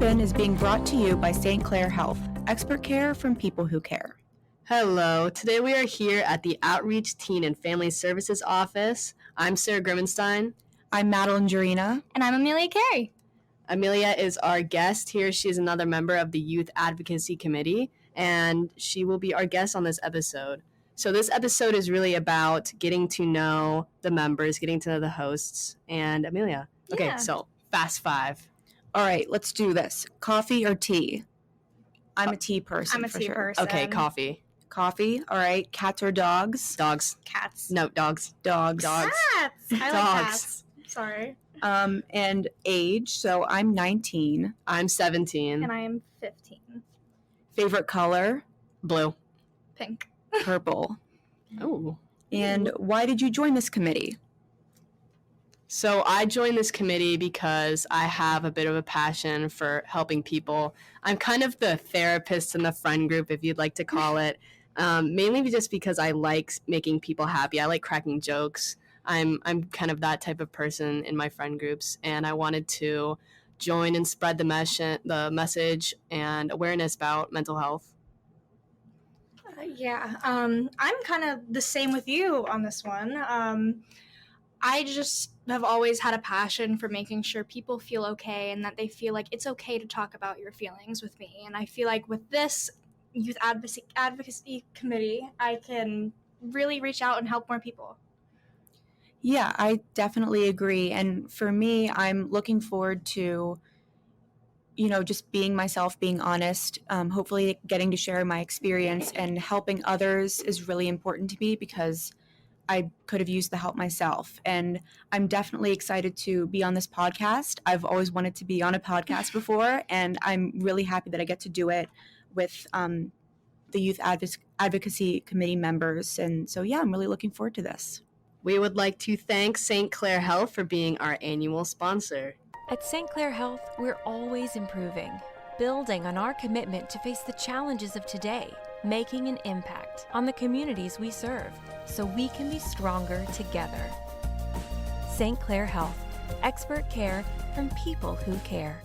Spin is being brought to you by St. Clair Health, expert care from people who care. Hello, today we are here at the Outreach Teen and Family Services Office. I'm Sarah Grimmenstein. I'm Madeline and Sarah. And I'm Amelia Carey. Amelia is our guest here. She is another member of the Youth Advocacy Committee, and she will be our guest on this episode. So this episode is really about getting to know the members, getting to know the hosts, and Amelia. Okay, so fast five. All right, let's do this. Coffee or tea? I'm a tea person. I'm a tea person. Okay, coffee. Coffee. All right. Cats or dogs? Dogs. Cats. No, dogs. Dogs. Cats. I like cats. Sorry. And age. So I'm 19. I'm 17. And I'm 15. Favorite color? Blue. Pink. Purple. Oh. And why did you join this committee? So I joined this committee because I have a bit of a passion for helping people. I'm kind of the therapist in the friend group, if you'd like to call it, mainly just because I like making people happy. I like cracking jokes. I'm kind of that type of person in my friend groups, and I wanted to join and spread the message and awareness about mental health. I'm kind of the same with you on this one. I just have always had a passion for making sure people feel okay and that they feel like it's okay to talk about your feelings with me. And I feel like with this Youth Advocacy Committee, I can really reach out and help more people. Yeah, I definitely agree. And for me, I'm looking forward to, just being myself, being honest, hopefully getting to share my experience and helping others is really important to me because I could have used the help myself. And I'm definitely excited to be on this podcast. I've always wanted to be on a podcast before, and I'm really happy that I get to do it with the Youth Advocacy Committee members. And so, I'm really looking forward to this. We would like to thank St. Clair Health for being our annual sponsor. At St. Clair Health, we're always improving, building on our commitment to face the challenges of today, making an impact on the communities we serve so we can be stronger together. St. Clair Health, expert care from people who care.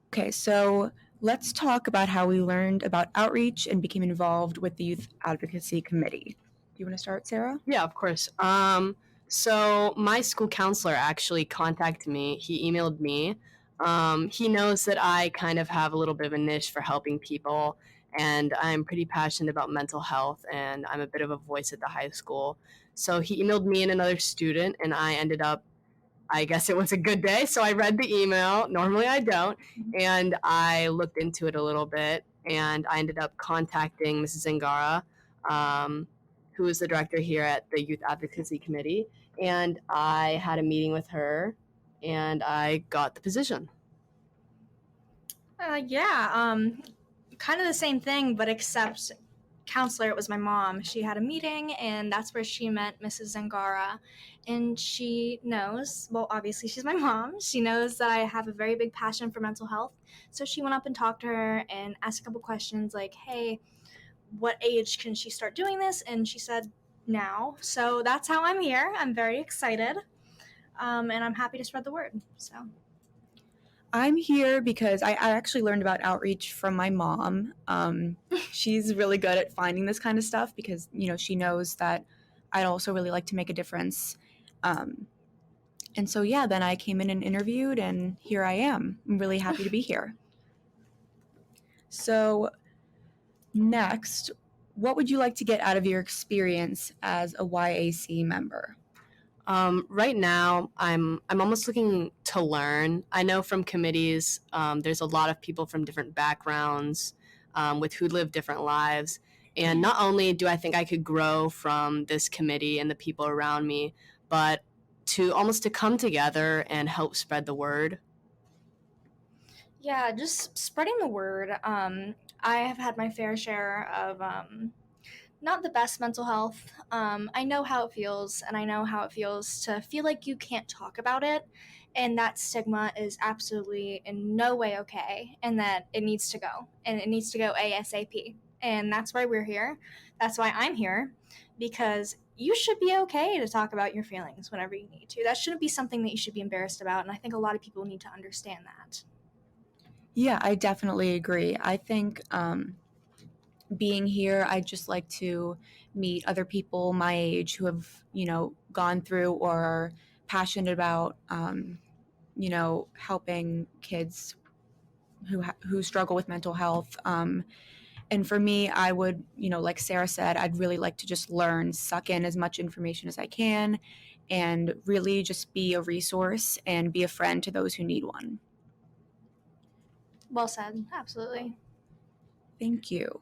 Okay, so let's talk about how we learned about outreach and became involved with the Youth Advocacy Committee. Do you want to start, Sarah? Yeah, of course. So my school counselor actually contacted me. He emailed me. He knows that I kind of have a little bit of a niche for helping people, and I'm pretty passionate about mental health, and I'm a bit of a voice at the high school. So he emailed me and another student, and I ended up, I guess it was a good day, so I read the email. Normally I don't, and I looked into it a little bit, and I ended up contacting Mrs. Zangara, who is the director here at the Youth Advocacy Committee, and I had a meeting with her, and I got the position. Kind of the same thing, but except counselor, it was my mom. She had a meeting, and that's where she met Mrs. Zangara. And she knows, well, obviously she's my mom. She knows that I have a very big passion for mental health. So she went up and talked to her and asked a couple questions like, hey, what age can she start doing this? And she said now. So that's how I'm here. I'm very excited. And I'm happy to spread the word. So I'm here because I actually learned about outreach from my mom. She's really good at finding this kind of stuff because, she knows that I'd also really like to make a difference. And so, then I came in and interviewed, and here I am. I'm really happy to be here. So next, what would you like to get out of your experience as a YAC member? Right now, I'm almost looking to learn. I know from committees, there's a lot of people from different backgrounds with who live different lives. And not only do I think I could grow from this committee and the people around me, but to come together and help spread the word. Yeah, just spreading the word. I have had my fair share of not the best mental health. I know how it feels, and I know how it feels to feel like you can't talk about it, and that stigma is absolutely in no way okay, and that it needs to go, and it needs to go ASAP. And that's why we're here. That's why I'm here, because you should be okay to talk about your feelings whenever you need to. That shouldn't be something that you should be embarrassed about, and I think a lot of people need to understand that. Yeah, I definitely agree. I think being here, I'd just like to meet other people my age who have, gone through or are passionate about, helping kids who struggle with mental health. And for me, I would, like Sarah said, I'd really like to just learn, suck in as much information as I can, and really just be a resource and be a friend to those who need one. Well said. Absolutely. Thank you.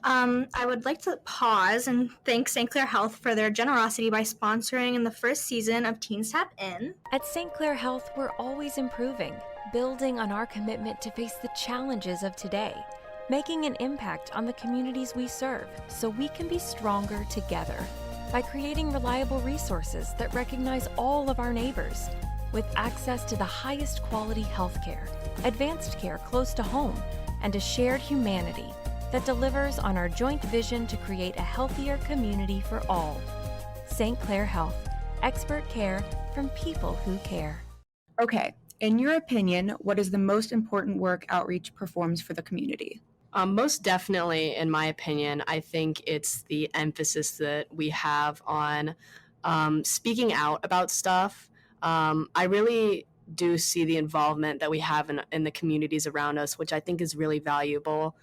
I would like to pause and thank St. Clair Health for their generosity by sponsoring in the first season of Teens Tap In. At St. Clair Health, we're always improving, building on our commitment to face the challenges of today, making an impact on the communities we serve so we can be stronger together. By creating reliable resources that recognize all of our neighbors, with access to the highest quality healthcare, advanced care close to home, and a shared humanity that delivers on our joint vision to create a healthier community for all. St. Clair Health, expert care from people who care. Okay, in your opinion, what is the most important work outreach performs for the community? Most definitely, in my opinion, I think it's the emphasis that we have on speaking out about stuff. I really do see the involvement that we have in the communities around us, which I think is really valuable,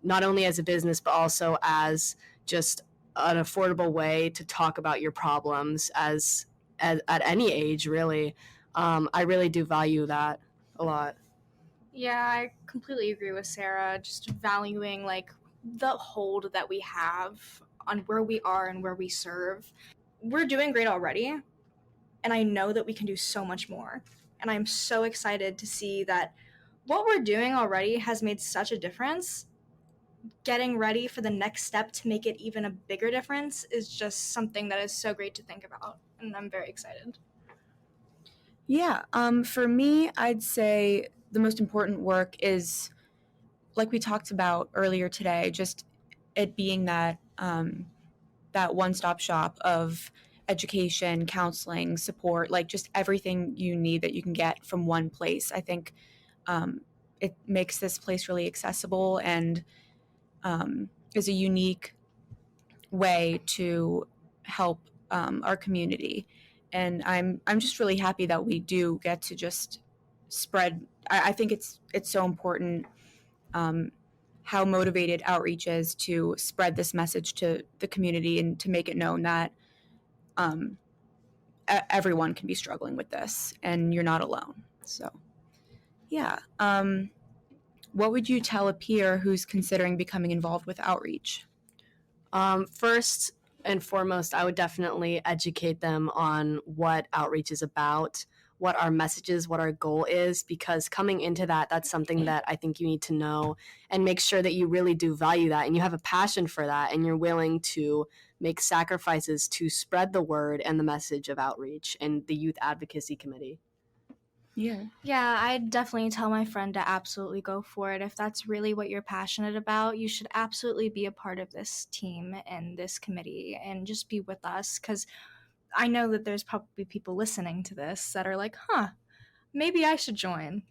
not only as a business, but also as just an affordable way to talk about your problems as at any age, really. I really do value that a lot. Yeah, I completely agree with Sarah. Just valuing like the hold that we have on where we are and where we serve. We're doing great already, and I know that we can do so much more. And I'm so excited to see that what we're doing already has made such a difference. Getting ready for the next step to make it even a bigger difference is just something that is so great to think about, and I'm very excited. Yeah, for me, I'd say the most important work is, like we talked about earlier today, just it being that that one-stop shop of education, counseling, support, like just everything you need that you can get from one place. I think it makes this place really accessible and is a unique way to help our community. And I'm just really happy that we do get to just spread. I think it's so important how motivated outreach is to spread this message to the community and to make it known that everyone can be struggling with this and you're not alone. So, yeah. What would you tell a peer who's considering becoming involved with outreach? First and foremost, I would definitely educate them on what outreach is about, what our message is, what our goal is, because coming into that, that's something that I think you need to know and make sure that you really do value that and you have a passion for that and you're willing to make sacrifices to spread the word and the message of outreach and the Youth Advocacy Committee. Yeah, I'd definitely tell my friend to absolutely go for it. If that's really what you're passionate about, you should absolutely be a part of this team and this committee and just be with us, because I know that there's probably people listening to this that are like, maybe I should join.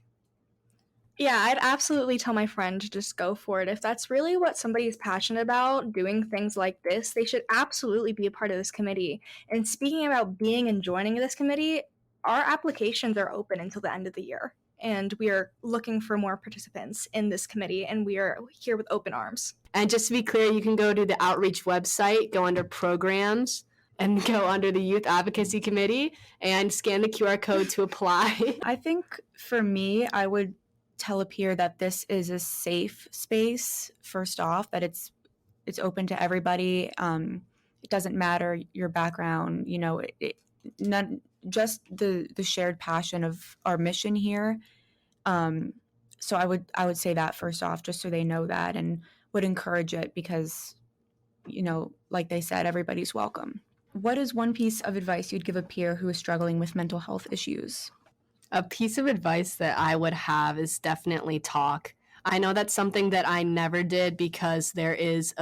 Yeah, I'd absolutely tell my friend to just go for it. If that's really what somebody is passionate about, doing things like this, they should absolutely be a part of this committee. And speaking about being and joining this committee, our applications are open until the end of the year. And we are looking for more participants in this committee, and we are here with open arms. And just to be clear, you can go to the outreach website, go under programs, and go under the Youth Advocacy Committee and scan the QR code to apply. I think for me, I would tell a peer that this is a safe space, first off, that it's open to everybody. It doesn't matter your background, just the shared passion of our mission here. So I would say that first off, just so they know that, and would encourage it because, like they said, everybody's welcome. What is one piece of advice you'd give a peer who is struggling with mental health issues? A piece of advice that I would have is definitely talk. I know that's something that I never did because there is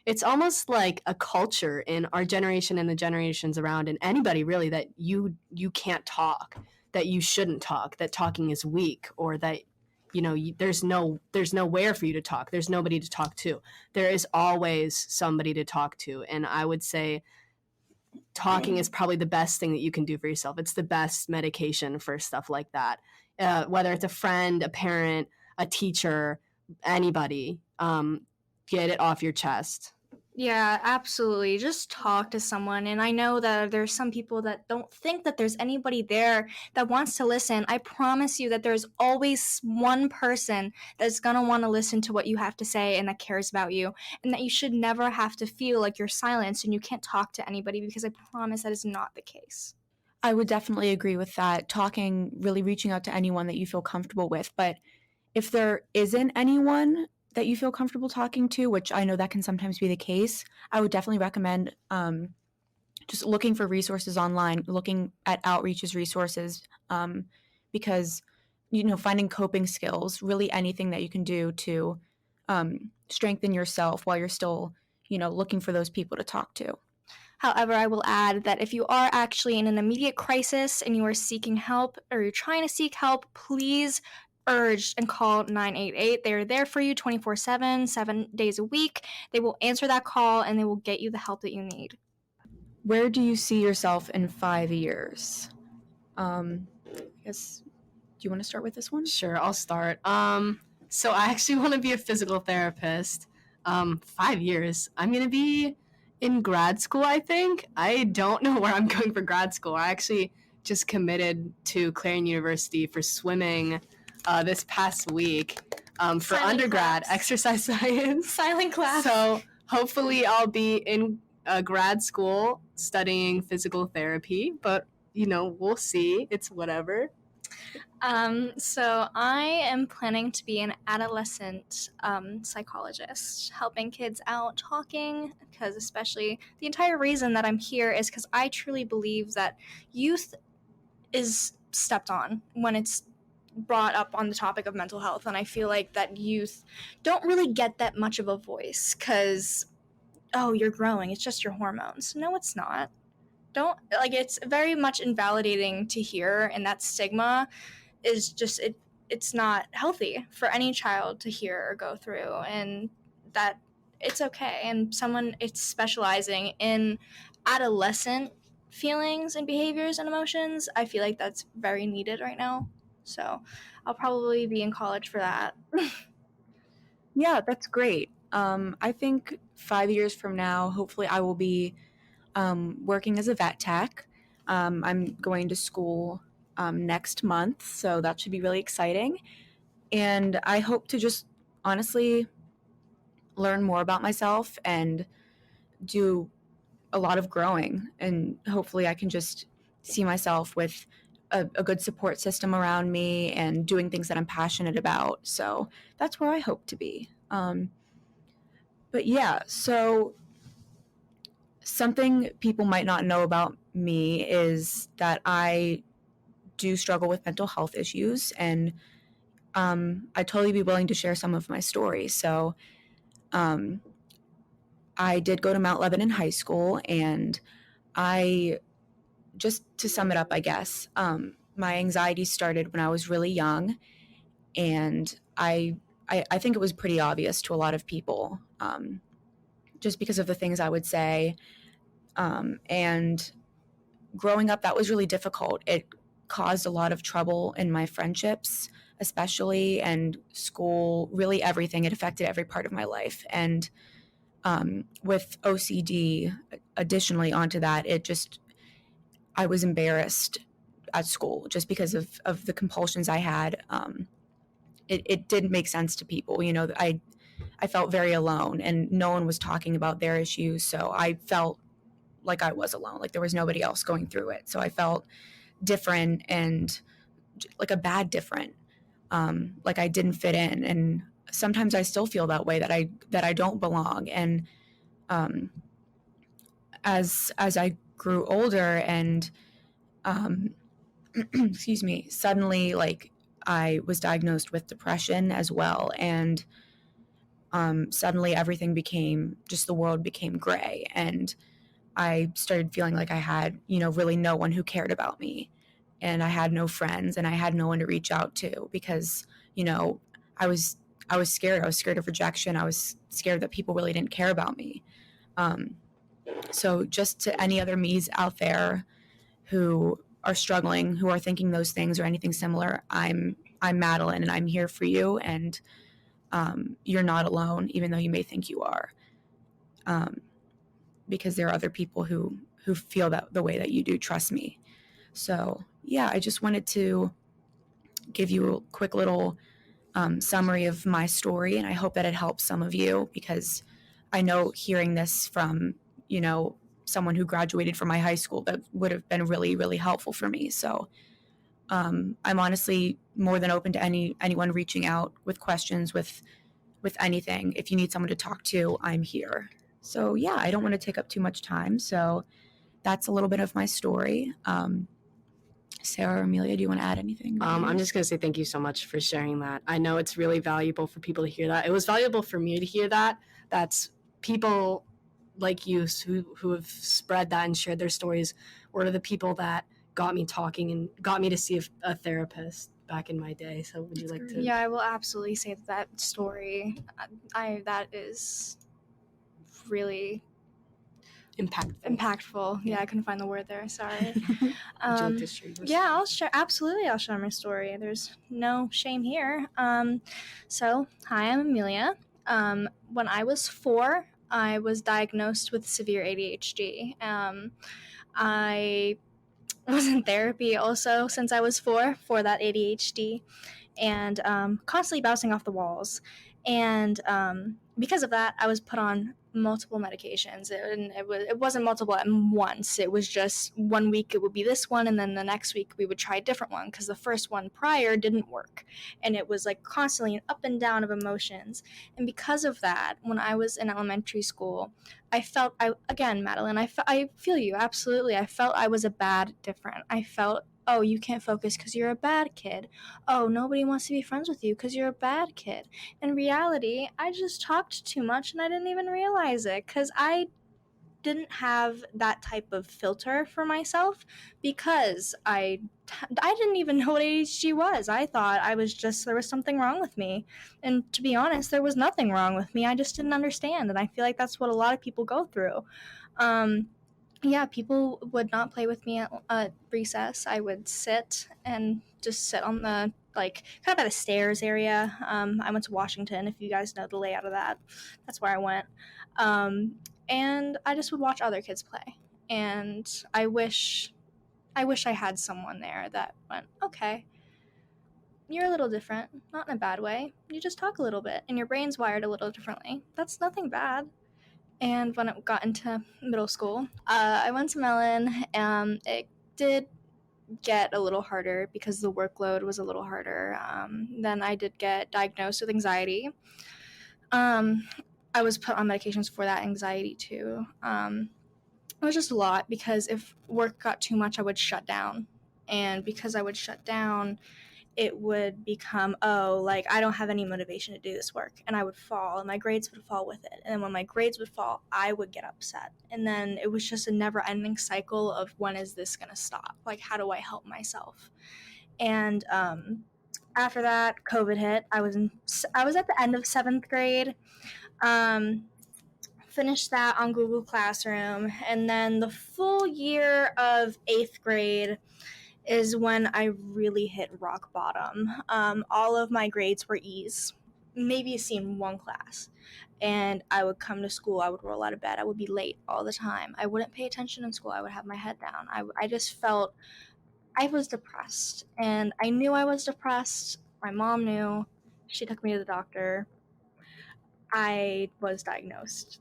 it's almost like a culture in our generation and the generations around and anybody really that you can't talk. that you shouldn't talk, that talking is weak, or that there's nowhere for you to talk. There's nobody to talk to. There is always somebody to talk to. And I would say talking is probably the best thing that you can do for yourself. It's the best medication for stuff like that. Whether it's a friend, a parent, a teacher, anybody, get it off your chest. Yeah, absolutely. Just talk to someone. And I know that there's some people that don't think that there's anybody there that wants to listen. I promise you that there's always one person that's going to want to listen to what you have to say and that cares about you. And that you should never have to feel like you're silenced and you can't talk to anybody, because I promise that is not the case. I would definitely agree with that. Talking, really reaching out to anyone that you feel comfortable with. But if there isn't anyone that you feel comfortable talking to, which I know that can sometimes be the case, I would definitely recommend just looking for resources online, looking at outreach's resources, because, finding coping skills, really anything that you can do to strengthen yourself while you're still, looking for those people to talk to. However, I will add that if you are actually in an immediate crisis and you are seeking help, or you're trying to seek help, please urge and call 988. They are there for you 24/7, 7 days a week. They will answer that call and they will get you the help that you need. Where do you see yourself in 5 years? I guess, do you want to start with this one? Sure, I'll start. So I actually want to be a physical therapist. 5 years. I'm going to be in grad school, I think. I don't know where I'm going for grad school. I actually just committed to Clarion University for swimming this past week for Silent undergrad class. Exercise science. Silent class. So hopefully I'll be in grad school studying physical therapy, but we'll see. It's whatever. So I am planning to be an adolescent psychologist, helping kids out, talking, because especially the entire reason that I'm here is because I truly believe that youth is stepped on when it's brought up on the topic of mental health. And I feel like that youth don't really get that much of a voice because, oh, you're growing, it's just your hormones. No, it's not. It's very much invalidating to hear, and that stigma is just, it's not healthy for any child to hear or go through, and that it's okay. And someone it's specializing in adolescent feelings and behaviors and emotions, I feel like that's very needed right now. So I'll probably be in college for that. Yeah, that's great. I think 5 years from now, hopefully I will be working as a vet tech. I'm going to school next month, so that should be really exciting. And I hope to just honestly learn more about myself and do a lot of growing. And hopefully I can just see myself with a good support system around me and doing things that I'm passionate about. So that's where I hope to be. But yeah, so something people might not know about me is that I do struggle with mental health issues, and I'd totally be willing to share some of my story. So I did go to Mount Lebanon High School, and just to sum it up, I guess, my anxiety started when I was really young, and I think it was pretty obvious to a lot of people, just because of the things I would say. And growing up, that was really difficult. It caused a lot of trouble in my friendships, especially, and school, really everything. It affected every part of my life. And with OCD, additionally onto that, I was embarrassed at school just because of the compulsions I had. It didn't make sense to people. I felt very alone, and no one was talking about their issues. So I felt like I was alone, like there was nobody else going through it. So I felt different, and like a bad different, like I didn't fit in. And sometimes I still feel that way, that I don't belong. And as I grew older and excuse me, suddenly, like, I was diagnosed with depression as well, and suddenly everything became, just the world became gray, and I started feeling like I had, really no one who cared about me. and I had no friends and I had no one to reach out to because, you know, I was scared. I was scared of rejection. I was scared that people really didn't care about me. So just to any other me's out there who are struggling, who are thinking those things or anything similar, I'm Madeline, and I'm here for you, and you're not alone, even though you may think you are, because there are other people who feel that the way that you do. Trust me. So yeah, I just wanted to give you a quick little summary of my story, and I hope that it helps some of you, because I know hearing this from, you know, someone who graduated from my high school, that would have been really, really helpful for me. So I'm honestly more than open to anyone reaching out with questions, with anything. If you need someone to talk to, I'm here. So yeah, I don't want to take up too much time. So that's a little bit of my story. Sarah or Amelia, do you want to add anything? I'm just going to say thank you so much for sharing that. I know it's really valuable for people to hear that. It was valuable for me to hear that. That's people like you who have spread that and shared their stories were the people that got me talking and got me to see a therapist back in my day. So would you like to? Yeah, I will absolutely say that story, that is really impactful. Yeah, I couldn't find the word there. Sorry. Would you like to share your Yeah, I'll share. Absolutely, I'll share my story. There's no shame here. So hi, I'm Amelia. When I was 4, I was diagnosed with severe ADHD. I was in therapy also since I was 4 for that ADHD, and constantly bouncing off the walls. And because of that, I was put on multiple medications. It wasn't multiple at once. It was just one week it would be this one, and then the next week we would try a different one because the first one prior didn't work. And it was like constantly an up and down of emotions. And because of that, when I was in elementary school, again, Madeline, I feel you, absolutely. I felt I was a bad different. I felt, oh, you can't focus because you're a bad kid. Oh, nobody wants to be friends with you because you're a bad kid. In reality, I just talked too much and I didn't even realize it because I didn't have that type of filter for myself, because I didn't even know what ADHD was. I thought there was something wrong with me. And to be honest, there was nothing wrong with me. I just didn't understand. And I feel like that's what a lot of people go through. Yeah, people would not play with me at recess. I would sit on the, like, kind of by the stairs area. I went to Washington, if you guys know the layout of that. That's where I went. And I just would watch other kids play. And I wish I had someone there that went, okay, you're a little different, not in a bad way. You just talk a little bit, and your brain's wired a little differently. That's nothing bad. And when it got into middle school, I went to Mellon. It did get a little harder because the workload was a little harder. Then I did get diagnosed with anxiety. I was put on medications for that anxiety too. It was just a lot because if work got too much, I would shut down. And because I would shut down, it would become, oh, like, I don't have any motivation to do this work. And I would fall, and my grades would fall with it. And when my grades would fall, I would get upset. And then it was just a never-ending cycle of, when is this going to stop? Like, how do I help myself? And after that, COVID hit. I was at the end of 7th grade. Finished that on Google Classroom. And then the full year of 8th grade is when I really hit rock bottom. All of my grades were E's, maybe seen one class. And I would come to school, I would roll out of bed, I would be late all the time. I wouldn't pay attention in school, I would have my head down. I just felt I was depressed. And I knew I was depressed. My mom knew. She took me to the doctor. I was diagnosed.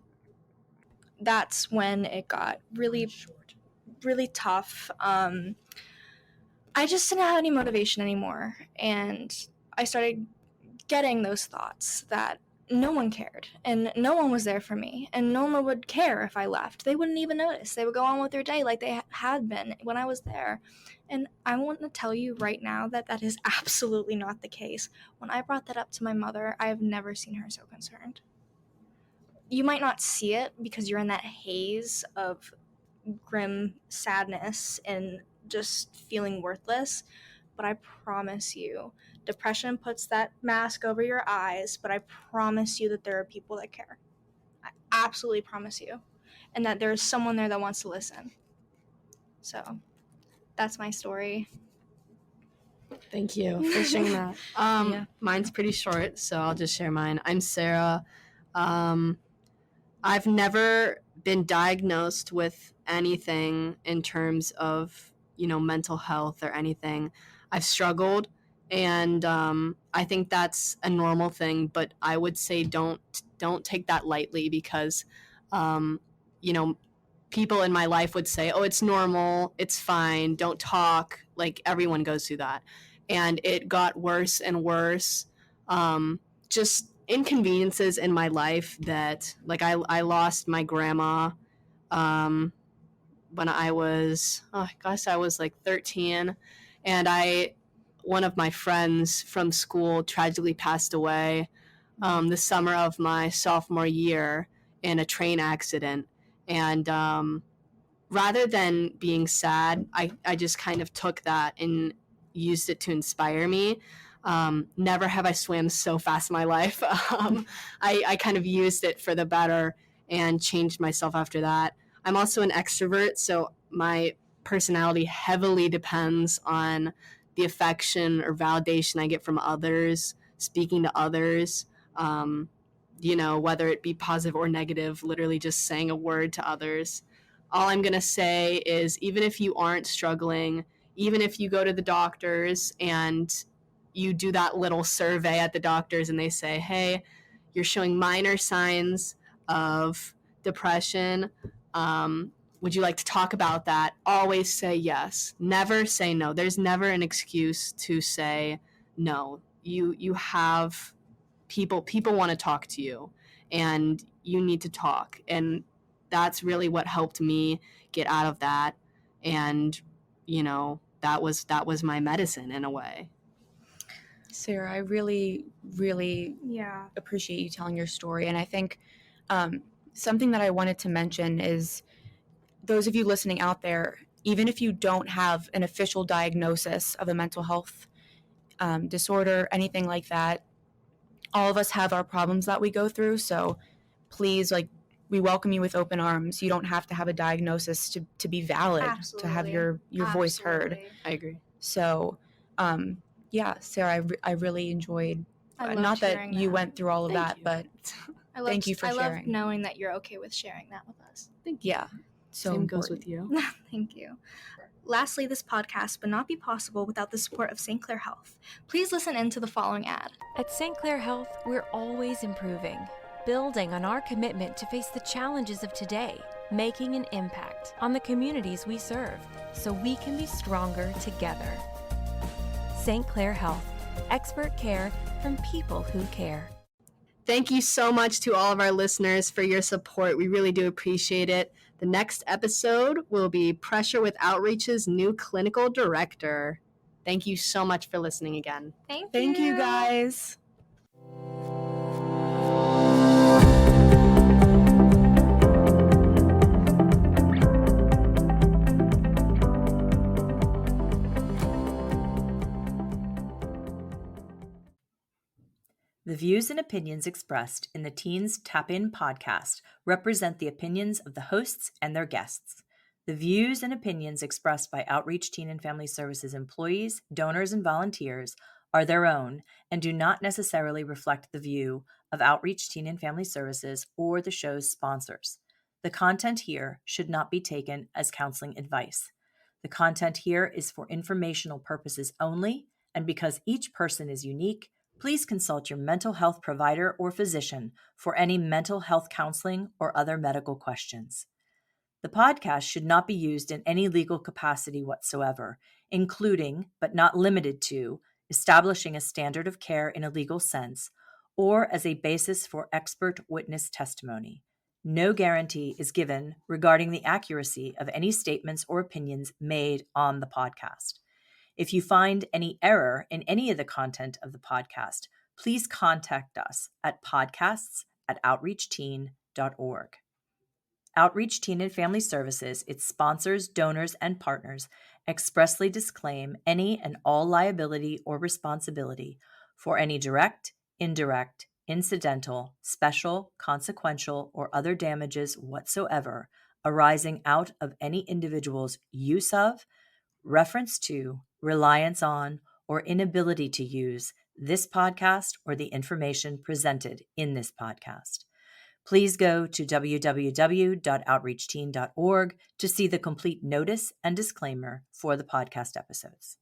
That's when it got really, really tough. I just didn't have any motivation anymore, and I started getting those thoughts that no one cared, and no one was there for me, and no one would care if I left. They wouldn't even notice. They would go on with their day like they had been when I was there. And I want to tell you right now that that is absolutely not the case. When I brought that up to my mother, I have never seen her so concerned. You might not see it because you're in that haze of grim sadness and just feeling worthless. But I promise you, depression puts that mask over your eyes, but I promise you that there are people that care. I absolutely promise you. And that there's someone there that wants to listen. So that's my story. Thank you for sharing that. Yeah. Mine's pretty short, so I'll just share mine. I'm Sarah. I've never been diagnosed with anything in terms of, mental health or anything. I've struggled, and I think that's a normal thing, but I would say don't take that lightly because, you know, people in my life would say, "Oh, it's normal, it's fine, don't talk." Like everyone goes through that, and it got worse and worse. Just inconveniences in my life that, like, I lost my grandma when I was, oh gosh, I was like 13, and one of my friends from school tragically passed away the summer of my sophomore year in a train accident. And rather than being sad, I just kind of took that and used it to inspire me. Never have I swam so fast in my life. I kind of used it for the better and changed myself after that. I'm also an extrovert, so my personality heavily depends on the affection or validation I get from others, speaking to others, whether it be positive or negative, literally just saying a word to others. All I'm going to say is, even if you aren't struggling, even if you go to the doctors and you do that little survey at the doctors and they say, hey, you're showing minor signs of depression. Would you like to talk about that? Always say yes. Never say no. There's never an excuse to say no. You have people want to talk to you, and you need to talk. And that's really what helped me get out of that. And that was my medicine in a way. Sarah, I really, really Yeah. appreciate you telling your story. And I think something that I wanted to mention is, those of you listening out there, even if you don't have an official diagnosis of a mental health disorder, anything like that, all of us have our problems that we go through. So please, we welcome you with open arms. You don't have to have a diagnosis to be valid, Absolutely. to have your voice heard. Absolutely. I agree. So, yeah, Sarah, I really enjoyed, I loved not that hearing you that. went through all of Thank that, you. but thank you for I love sharing. knowing that you're okay with sharing that with us. Thank you. Yeah, so Same important. goes with you. Thank you. Lastly, this podcast would not be possible without the support of St. Clair Health. Please listen in to the following ad. At St. Clair Health, we're always improving, building on our commitment to face the challenges of today, making an impact on the communities we serve, so we can be stronger together. St. Clair Health, expert care from people who care. Thank you so much to all of our listeners for your support. We really do appreciate it. The next episode will be Pressure with Outreach's new clinical director. Thank you so much for listening again. Thank you, guys. The views and opinions expressed in the Teens Tap In podcast represent the opinions of the hosts and their guests. The views and opinions expressed by Outreach Teen and Family Services employees, donors, and volunteers are their own and do not necessarily reflect the view of Outreach Teen and Family Services or the show's sponsors. The content here should not be taken as counseling advice. The content here is for informational purposes only, and because each person is unique, please consult your mental health provider or physician for any mental health counseling or other medical questions. The podcast should not be used in any legal capacity whatsoever, including, but not limited to, establishing a standard of care in a legal sense, or as a basis for expert witness testimony. No guarantee is given regarding the accuracy of any statements or opinions made on the podcast. If you find any error in any of the content of the podcast, please contact us at podcasts@outreachteen.org. Outreach Teen and Family Services, its sponsors, donors, and partners, expressly disclaim any and all liability or responsibility for any direct, indirect, incidental, special, consequential, or other damages whatsoever arising out of any individual's use of, reference to, reliance on, or inability to use this podcast or the information presented in this podcast. Please go to www.outreachteen.org to see the complete notice and disclaimer for the podcast episodes.